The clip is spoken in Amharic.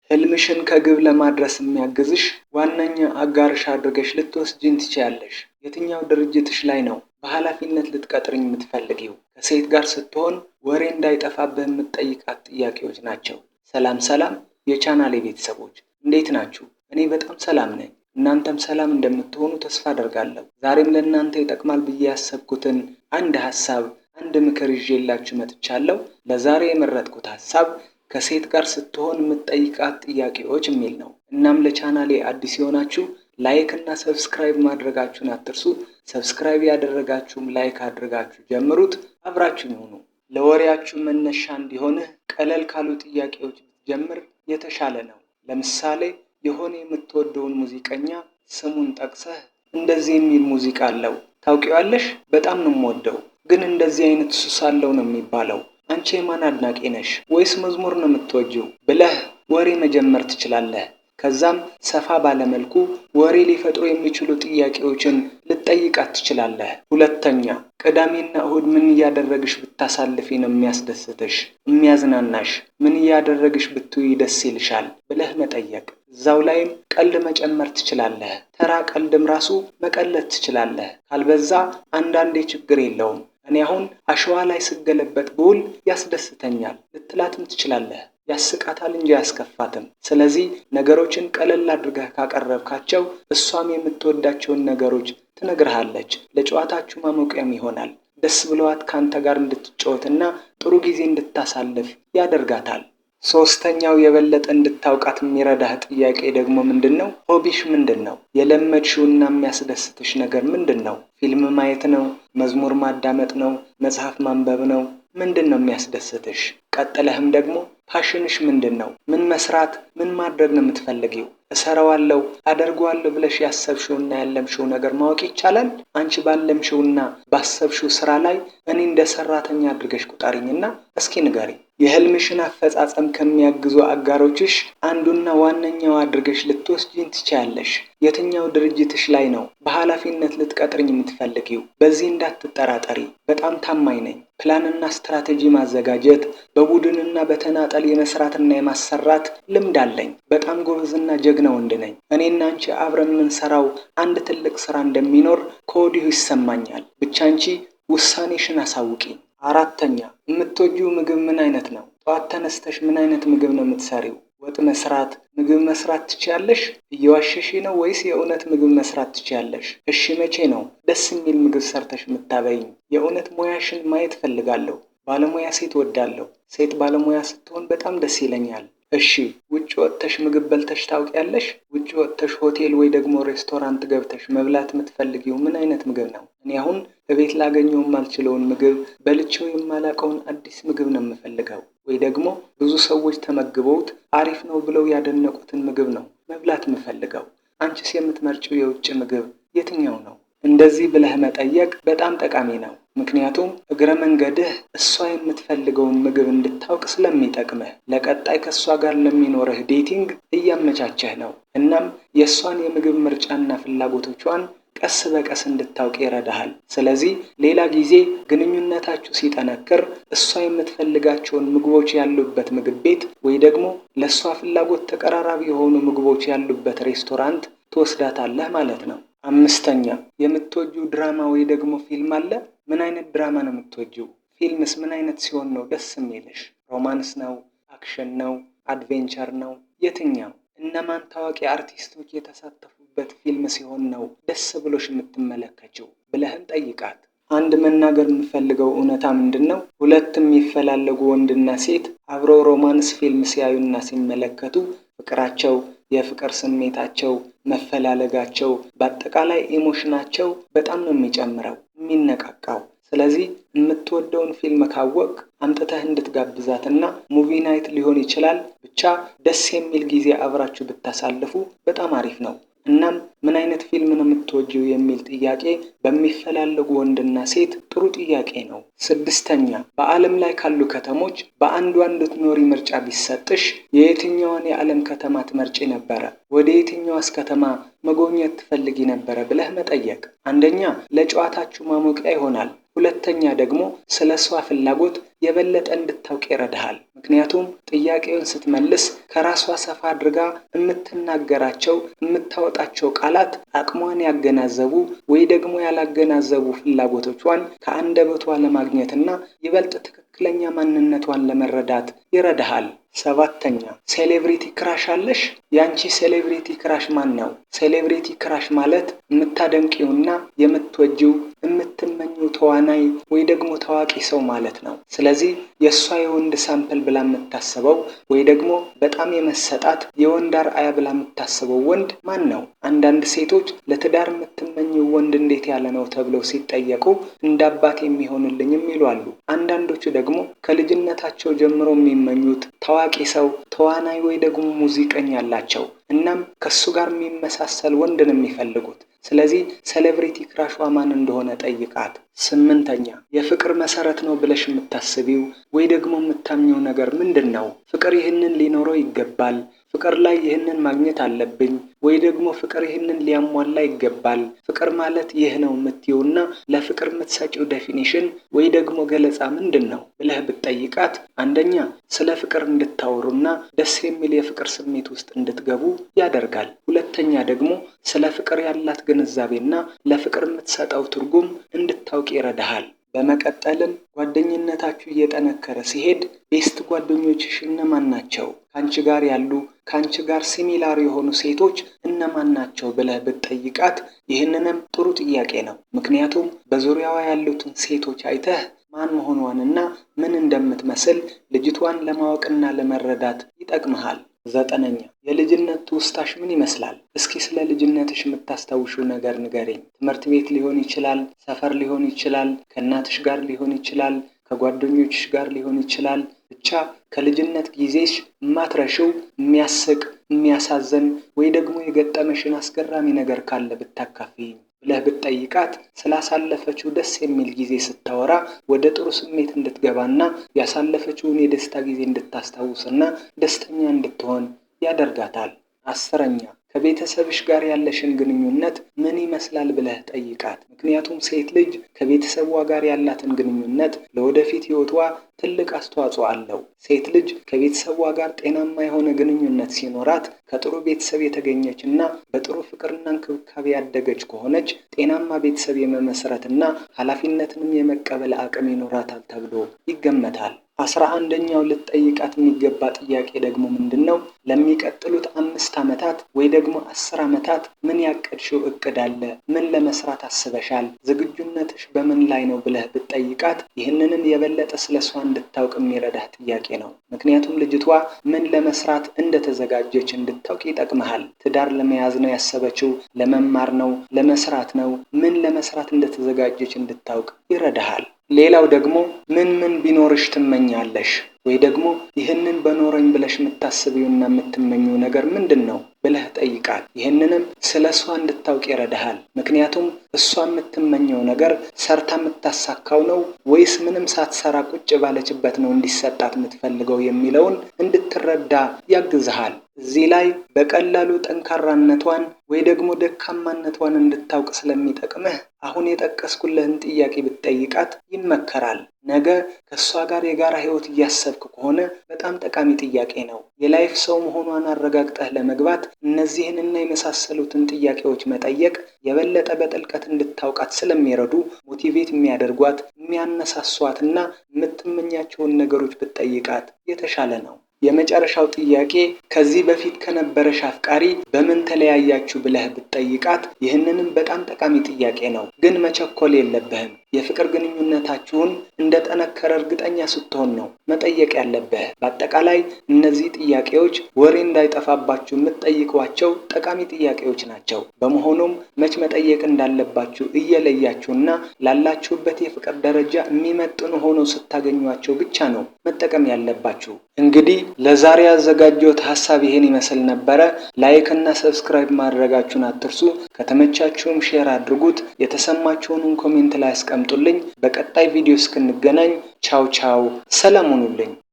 ህልምሽን ከግብ ለማድረስ የሚያግዝሽ ዋነኛ አጋርሽ አድርገሽ ልትወስጂኝ ትችያለሽ። የትኛው ድርጅትሽ ላይ ነው በኃላፊነት ልትቀጥሪኝ የምትፈልጊው? ከሴት ጋር ስትሆን ወሬ እንዳይጠፋብህ የምትጠይቃት ጥያቄዎች ናቸው። ሰላም ሰላም የቻናሌ ቤተሰቦች እንዴት ናችሁ? እኔ በጣም ሰላም ነኝ። እናንተም ሰላም እንደምትሆኑ ተስፋ አደርጋለሁ። ዛሬም ለእናንተ ይጠቅማል ብዬ ያሰብኩትን አንድ ሀሳብ አንድ ምክር ይዤላችሁ መጥቻለሁ። ለዛሬ የመረጥኩት ሀሳብ ከሴት ጋር ስትሆን የምትጠይቃት ጥያቄዎች የሚል ነው። እናም ለቻናሌ አዲስ የሆናችሁ ላይክ እና ሰብስክራይብ ማድረጋችሁን አትርሱ። ሰብስክራይብ ያደረጋችሁም ላይክ አድርጋችሁ ጀምሩት። አብራችሁን ሁኑ። ለወሬያችሁ መነሻ እንዲሆንህ ቀለል ካሉ ጥያቄዎች ብትጀምር የተሻለ ነው። ለምሳሌ የሆነ የምትወደውን ሙዚቀኛ ስሙን ጠቅሰህ እንደዚህ የሚል ሙዚቃ አለው ታውቂዋለሽ? በጣም ነው የምወደው፣ ግን እንደዚህ አይነት ሱስ አለው ነው የሚባለው። አንቺ የማን አድናቂ ነሽ? ወይስ መዝሙር ነው የምትወጂው? ብለህ ወሬ መጀመር ትችላለህ። ከዛም ሰፋ ባለመልኩ ወሬ ሊፈጥሩ የሚችሉ ጥያቄዎችን ልትጠይቃት ትችላለህ። ሁለተኛ፣ ቅዳሜና እሁድ ምን እያደረግሽ ብታሳልፊ ነው የሚያስደስትሽ የሚያዝናናሽ? ምን እያደረግሽ ብትውይ ደስ ይልሻል ብለህ መጠየቅ። እዛው ላይም ቀልድ መጨመር ትችላለህ። ተራ ቀልድም ራሱ መቀለድ ትችላለህ። ካልበዛ አንዳንዴ ችግር የለውም፣ እኔ አሁን አሸዋ ላይ ስገለበጥ ብውል ያስደስተኛል ልትላትም ትችላለህ። ያስቃታል እንጂ አያስከፋትም። ስለዚህ ነገሮችን ቀለል አድርገህ ካቀረብካቸው እሷም የምትወዳቸውን ነገሮች ትነግርሃለች። ለጨዋታችሁ ማሞቂያም ይሆናል። ደስ ብለዋት ካንተ ጋር እንድትጫወትና ጥሩ ጊዜ እንድታሳልፍ ያደርጋታል። ሶስተኛው የበለጠ እንድታውቃት የሚረዳህ ጥያቄ ደግሞ ምንድነው? ሆቢሽ ምንድነው? የለመድሽውና የሚያስደስትሽ ነገር ምንድነው? ፊልም ማየት ነው? መዝሙር ማዳመጥ ነው? መጽሐፍ ማንበብ ነው? ምንድነው የሚያስደስትሽ? ቀጥለህም ደግሞ ፓሽንሽ ምንድነው? ምን መስራት ምን ማድረግ ነው የምትፈልጊው? እሰራዋለሁ አደርገዋለሁ ብለሽ ያሰብሽውና ያለምሽው ነገር ማወቅ ይቻላል? አንቺ ባለምሽውና ባሰብሽው ስራ ላይ እኔ እንደ ሰራተኛ አድርገሽ ቁጠሪኝና እስኪ ንገሪ። የህልምሽን አፈጻጸም ከሚያግዙ አጋሮችሽ አንዱና ዋነኛው አድርገሽ ልትወስጂኝ ትችያለሽ። የትኛው ድርጅትሽ ላይ ነው በኃላፊነት ልትቀጥሪኝ የምትፈልጊው? በዚህ እንዳትጠራጠሪ፣ በጣም ታማኝ ነኝ። ፕላንና ስትራቴጂ ማዘጋጀት፣ በቡድንና በተናጠል የመስራትና የማሰራት ልምድ አለኝ። በጣም ጎበዝና ጀግና ወንድ ነኝ። እኔና አንቺ አብረን የምንሰራው አንድ ትልቅ ስራ እንደሚኖር ከወዲሁ ይሰማኛል። ብቻ አንቺ ውሳኔሽን አሳውቂ። አራተኛ፣ የምትወጂው ምግብ ምን አይነት ነው? ጠዋት ተነስተሽ ምን አይነት ምግብ ነው የምትሰሪው? ወጥ መስራት፣ ምግብ መስራት ትችያለሽ? እየዋሸሽ ነው ወይስ የእውነት ምግብ መስራት ትችያለሽ? እሺ፣ መቼ ነው ደስ የሚል ምግብ ሰርተሽ የምታበይኝ? የእውነት ሙያሽን ማየት ፈልጋለሁ። ባለሙያ ሴት ወዳለሁ። ሴት ባለሙያ ስትሆን በጣም ደስ ይለኛል። እሺ፣ ውጭ ወጥተሽ ምግብ በልተሽ ታውቂያለሽ? ውጭ ወጥተሽ ሆቴል ወይ ደግሞ ሬስቶራንት ገብተሽ መብላት የምትፈልጊው ምን አይነት ምግብ ነው? እኔ አሁን በቤት ላገኘው የማልችለውን ምግብ በልቼው የማላውቀውን አዲስ ምግብ ነው የምፈልገው። ወይ ደግሞ ብዙ ሰዎች ተመግበውት አሪፍ ነው ብለው ያደነቁትን ምግብ ነው መብላት የምፈልገው። አንቺስ የምትመርጪው የውጭ ምግብ የትኛው ነው? እንደዚህ ብለህ መጠየቅ በጣም ጠቃሚ ነው። ምክንያቱም እግረ መንገድህ እሷ የምትፈልገውን ምግብ እንድታውቅ ስለሚጠቅምህ ለቀጣይ ከእሷ ጋር ለሚኖርህ ዴቲንግ እያመቻቸህ ነው። እናም የእሷን የምግብ ምርጫና ፍላጎቶቿን ቀስ በቀስ እንድታውቅ ይረዳሃል። ስለዚህ ሌላ ጊዜ ግንኙነታችሁ ሲጠነክር እሷ የምትፈልጋቸውን ምግቦች ያሉበት ምግብ ቤት ወይ ደግሞ ለእሷ ፍላጎት ተቀራራቢ የሆኑ ምግቦች ያሉበት ሬስቶራንት ትወስዳታለህ ማለት ነው። አምስተኛ፣ የምትወጂው ድራማ ወይ ደግሞ ፊልም አለ? ምን አይነት ድራማ ነው የምትወጂው? ፊልምስ ምን አይነት ሲሆን ነው ደስ የሚልሽ? ሮማንስ ነው? አክሽን ነው? አድቬንቸር ነው? የትኛው? እነማን ታዋቂ አርቲስቶች የተሳተፉበት ፊልም ሲሆን ነው ደስ ብሎሽ የምትመለከችው ብለህን ጠይቃት። አንድ መናገር የምፈልገው እውነታ ምንድነው? ሁለት የሚፈላለጉ ወንድና ሴት አብረው ሮማንስ ፊልም ሲያዩና ሲመለከቱ ፍቅራቸው፣ የፍቅር ስሜታቸው፣ መፈላለጋቸው፣ በአጠቃላይ ኢሞሽናቸው በጣም ነው የሚጨምረው የሚነቃቃው። ስለዚህ የምትወደውን ፊልም ካወቅ አምጥተህ እንድትጋብዛትና ሙቪ ናይት ሊሆን ይችላል፣ ብቻ ደስ የሚል ጊዜ አብራችሁ ብታሳልፉ በጣም አሪፍ ነው። እናም ምን አይነት ፊልም ነው የምትወጂው የሚል ጥያቄ በሚፈላለጉ ወንድና ሴት ጥሩ ጥያቄ ነው። ስድስተኛ፣ በዓለም ላይ ካሉ ከተሞች በአንዷ እንድትኖሪ ምርጫ ቢሰጥሽ የየትኛዋን የዓለም ከተማ ትመርጪ ነበረ? ወደ የትኛዋስ ከተማ መጎብኘት ትፈልጊ ነበረ ብለህ መጠየቅ። አንደኛ ለጨዋታችሁ ማሞቂያ ይሆናል። ሁለተኛ ደግሞ ስለ እሷ ፍላጎት የበለጠ እንድታውቅ ይረዳሃል። ምክንያቱም ጥያቄውን ስትመልስ ከራሷ ሰፋ አድርጋ የምትናገራቸው የምታወጣቸው ቃላት አቅሟን ያገናዘቡ ወይ ደግሞ ያላገናዘቡ ፍላጎቶቿን ከአንደበቷ ለማግኘትና ይበልጥ ትክክለኛ ማንነቷን ለመረዳት ይረዳሃል። ሰባተኛ ሴሌብሪቲ ክራሽ አለሽ? ያንቺ ሴሌብሪቲ ክራሽ ማን ነው? ሴሌብሪቲ ክራሽ ማለት የምታደንቂውና የምትወጂው የምትመኚው ተዋናይ ወይ ደግሞ ታዋቂ ሰው ማለት ነው። ስለዚህ የእሷ የወንድ ሳምፕል ብላ የምታስበው ወይ ደግሞ በጣም የመሰጣት የወንድ አርአያ ብላ የምታስበው ወንድ ማን ነው? አንዳንድ ሴቶች ለትዳር የምትመኘው ወንድ እንዴት ያለ ነው ተብለው ሲጠየቁ እንደ አባት የሚሆንልኝም ይሏሉ። አንዳንዶቹ ደግሞ ከልጅነታቸው ጀምሮ የሚመኙት ታዋቂ ሰው ተዋናይ ወይ ደግሞ ሙዚቀኛ አላቸው። እናም ከሱ ጋር የሚመሳሰል ወንድ ነው የሚፈልጉት። ስለዚህ ሴሌብሪቲ ክራሿ ማን እንደሆነ ጠይቃት። ስምንተኛ የፍቅር መሰረት ነው ብለሽ የምታስቢው ወይ ደግሞ የምታምኚው ነገር ምንድን ነው? ፍቅር ይህንን ሊኖረው ይገባል፣ ፍቅር ላይ ይህንን ማግኘት አለብኝ ወይ ደግሞ ፍቅር ይህንን ሊያሟላ ይገባል፣ ፍቅር ማለት ይህ ነው የምትይውና ለፍቅር የምትሰጪው ዴፊኒሽን ወይ ደግሞ ገለጻ ምንድን ነው ብለህ ብትጠይቃት አንደኛ ስለ ፍቅር እንድታወሩና ደስ የሚል የፍቅር ስሜት ውስጥ እንድትገቡ ያደርጋል። ሁለተኛ ደግሞ ስለ ፍቅር ያላት ግንዛቤና ለፍቅር የምትሰጠው ትርጉም እንድታውቅ ይረዳሃል። በመቀጠልም ጓደኝነታችሁ እየጠነከረ ሲሄድ ቤስት ጓደኞችሽ እነማን ናቸው? ካንቺ ጋር ያሉ ካንቺ ጋር ሲሚላር የሆኑ ሴቶች እነማን ናቸው ብለህ ብትጠይቃት ይህንንም ጥሩ ጥያቄ ነው። ምክንያቱም በዙሪያዋ ያሉትን ሴቶች አይተህ ማን መሆኗንና ምን እንደምትመስል ልጅቷን ለማወቅና ለመረዳት ይጠቅምሃል። ዘጠነኛ የልጅነት ትውስታሽ ምን ይመስላል? እስኪ ስለ ልጅነትሽ የምታስታውሽው ነገር ንገሪኝ። ትምህርት ቤት ሊሆን ይችላል፣ ሰፈር ሊሆን ይችላል፣ ከእናትሽ ጋር ሊሆን ይችላል፣ ከጓደኞችሽ ጋር ሊሆን ይችላል። ብቻ ከልጅነት ጊዜሽ የማትረሺው የሚያስቅ የሚያሳዝን ወይ ደግሞ የገጠመሽን አስገራሚ ነገር ካለ ብታካፍይኝ ብለህ ብትጠይቃት ስላሳለፈችው ደስ የሚል ጊዜ ስታወራ ወደ ጥሩ ስሜት እንድትገባና ያሳለፈችውን የደስታ ጊዜ እንድታስታውስና ደስተኛ እንድትሆን ያደርጋታል። አስረኛ ከቤተሰብሽ ጋር ያለሽን ግንኙነት ምን ይመስላል ብለህ ጠይቃት። ምክንያቱም ሴት ልጅ ከቤተሰቧ ጋር ያላትን ግንኙነት ለወደፊት ሕይወቷ ትልቅ አስተዋጽኦ አለው። ሴት ልጅ ከቤተሰቧ ጋር ጤናማ የሆነ ግንኙነት ሲኖራት ከጥሩ ቤተሰብ የተገኘችና በጥሩ ፍቅርና እንክብካቤ ያደገች ከሆነች ጤናማ ቤተሰብ የመመስረትና ኃላፊነትንም የመቀበል አቅም ይኖራታል ተብሎ ይገመታል። 11ኛው ልትጠይቃት የሚገባ ጥያቄ ደግሞ ምንድን ነው? ለሚቀጥሉት 5 ዓመታት ወይ ደግሞ 10 ዓመታት ምን ያቀድሽው እቅድ አለ? ምን ለመስራት አስበሻል? ዝግጁነትሽ በምን ላይ ነው ብለህ ብትጠይቃት ይህንንም የበለጠ ስለሷ እንድታውቅ የሚረዳህ ጥያቄ ነው። ምክንያቱም ልጅቷ ምን ለመስራት እንደተዘጋጀች እንድታውቅ ይጠቅምሃል። ትዳር ለመያዝ ነው ያሰበችው? ለመማር ነው? ለመስራት ነው? ምን ለመስራት እንደተዘጋጀች እንድታውቅ ይረዳሃል። ሌላው ደግሞ ምን ቢኖርሽ ትመኛለሽ? ወይ ደግሞ ይህንን በኖረኝ ብለሽ የምታስቢውና የምትመኘው ነገር ምንድን ነው ብለህ ጠይቃት። ይህንንም ስለ እሷ እንድታውቅ ይረዳሃል። ምክንያቱም እሷ የምትመኘው ነገር ሰርታ የምታሳካው ነው ወይስ ምንም ሳትሰራ ቁጭ ባለችበት ነው እንዲሰጣት የምትፈልገው የሚለውን እንድትረዳ ያግዝሃል። እዚህ ላይ በቀላሉ ጠንካራነቷን ወይ ደግሞ ደካማነቷን እንድታውቅ ስለሚጠቅምህ አሁን የጠቀስኩልህን ጥያቄ ብትጠይቃት ይመከራል። ነገ ከእሷ ጋር የጋራ ህይወት እያሰብክ ከሆነ በጣም ጠቃሚ ጥያቄ ነው። የላይፍ ሰው መሆኗን አረጋግጠህ ለመግባት እነዚህንና የመሳሰሉትን ጥያቄዎች መጠየቅ የበለጠ በጥልቀት እንድታውቃት ስለሚረዱ ሞቲቬት የሚያደርጓት የሚያነሳሷትና የምትመኛቸውን ነገሮች ብትጠይቃት የተሻለ ነው። የመጨረሻው ጥያቄ ከዚህ በፊት ከነበረሽ አፍቃሪ በምን ተለያያችሁ ብለህ ብትጠይቃት ይህንንም በጣም ጠቃሚ ጥያቄ ነው። ግን መቸኮል የለብህም። የፍቅር ግንኙነታችሁን እንደጠነከረ እርግጠኛ ስትሆን ነው መጠየቅ ያለብህ። በአጠቃላይ እነዚህ ጥያቄዎች ወሬ እንዳይጠፋባችሁ የምትጠይቋቸው ጠቃሚ ጥያቄዎች ናቸው። በመሆኑም መች መጠየቅ እንዳለባችሁ እየለያችሁና ላላችሁበት የፍቅር ደረጃ የሚመጥኑ ሆነው ስታገኟቸው ብቻ ነው መጠቀም ያለባችሁ። እንግዲህ ለዛሬ ያዘጋጀሁት ሐሳብ ይሄን ይመስል ነበረ። ላይክ እና ሰብስክራይብ ማድረጋችሁን አትርሱ። ከተመቻችሁም ሼር አድርጉት። የተሰማችሁን ኮሜንት ላይ አስቀምጡልኝ። በቀጣይ ቪዲዮ እስክንገናኝ ቻው ቻው፣ ሰላም ሁኑልኝ።